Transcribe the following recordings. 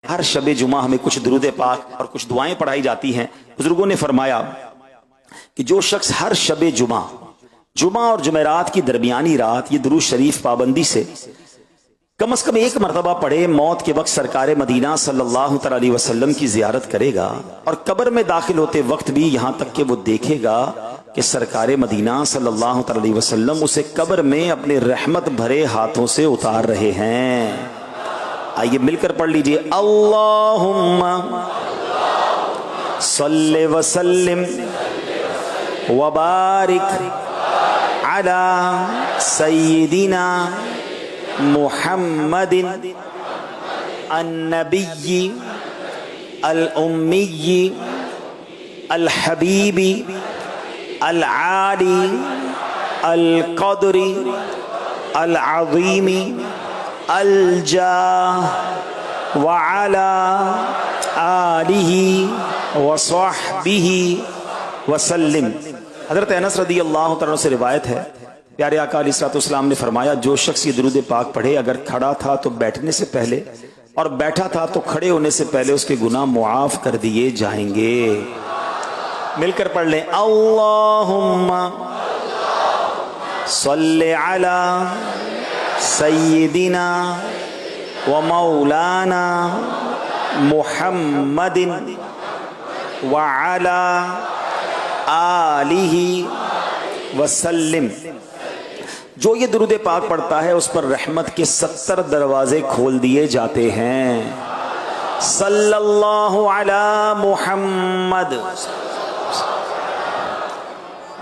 ہر شب جمعہ ہمیں کچھ درود پاک اور کچھ دعائیں پڑھائی جاتی ہیں۔ بزرگوں نے فرمایا کہ جو شخص ہر شب جمعہ اور جمعرات کی درمیانی رات یہ درود شریف پابندی سے کم از کم ایک مرتبہ پڑھے، موت کے وقت سرکار مدینہ صلی اللہ تعالی علیہ وسلم کی زیارت کرے گا، اور قبر میں داخل ہوتے وقت بھی یہاں تک کہ وہ دیکھے گا کہ سرکار مدینہ صلی اللہ تعالی علیہ وسلم اسے قبر میں اپنے رحمت بھرے ہاتھوں سے اتار رہے ہیں۔ آئیے مل کر پڑھ لیجئے، اللہم صلی وسلم وبارک علی سیدنا محمد النبی الامی الحبیب العالی القدر العظیم الجاہ وعلی آلہ وصحبہ وسلم۔ حضرت انس رضی اللہ تعالیٰ سے روایت ہے، پیارے آقا علیہ السلام نے فرمایا جو شخص یہ درود پاک پڑھے، اگر کھڑا تھا تو بیٹھنے سے پہلے اور بیٹھا تھا تو کھڑے ہونے سے پہلے اس کے گناہ معاف کر دیے جائیں گے۔ مل کر پڑھ لیں، اللہم صلی علی سیدنا و مولانا محمد وعلی آلہ وسلم۔ جو یہ درود پاک پڑھتا ہے اس پر رحمت کے 70 دروازے کھول دیے جاتے ہیں۔ صلی اللہ علی محمد۔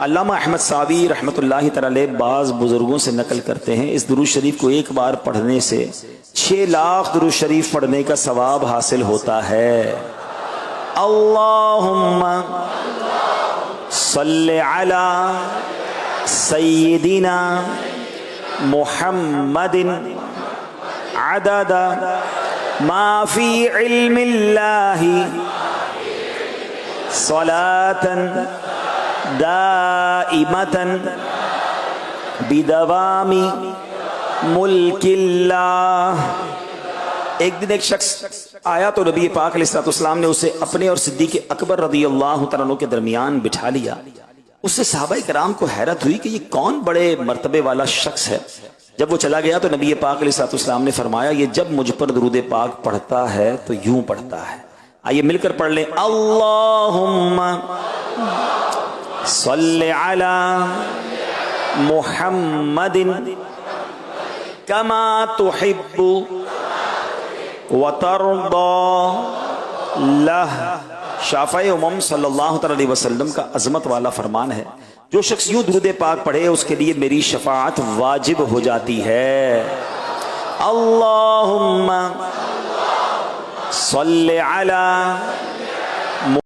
علامہ احمد ساوی رحمۃ اللہ تعالی بعض بزرگوں سے نقل کرتے ہیں اس درود شریف کو ایک بار پڑھنے سے 6 لاکھ درود شریف پڑھنے کا ثواب حاصل ہوتا ہے۔ اللہم صلی علی سیدنا محمد عدد ما فی علم اللہ صلاۃ دائمۃ بدوام ملک اللہ۔ ایک دن ایک شخص آیا تو نبی پاک علیہ السلام نے اسے اپنے اور صدیق اکبر رضی اللہ تعالیٰ عنہ کے درمیان بٹھا لیا۔ اس سے صحابہ کرام کو حیرت ہوئی کہ یہ کون بڑے مرتبے والا شخص ہے۔ جب وہ چلا گیا تو نبی پاک علیہ السلام نے فرمایا یہ جب مجھ پر درود پاک پڑھتا ہے تو یوں پڑھتا ہے۔ آئیے مل کر پڑھ لیں، اللہم صلی علی محمد کما تحب وترضى لہ۔ شافعی امم صلی اللہ تعالی علیہ وسلم کا عظمت والا فرمان ہے، جو شخص یوں درود پاک پڑھے اس کے لیے میری شفاعت واجب ہو جاتی ہے۔ اللہم صلی علی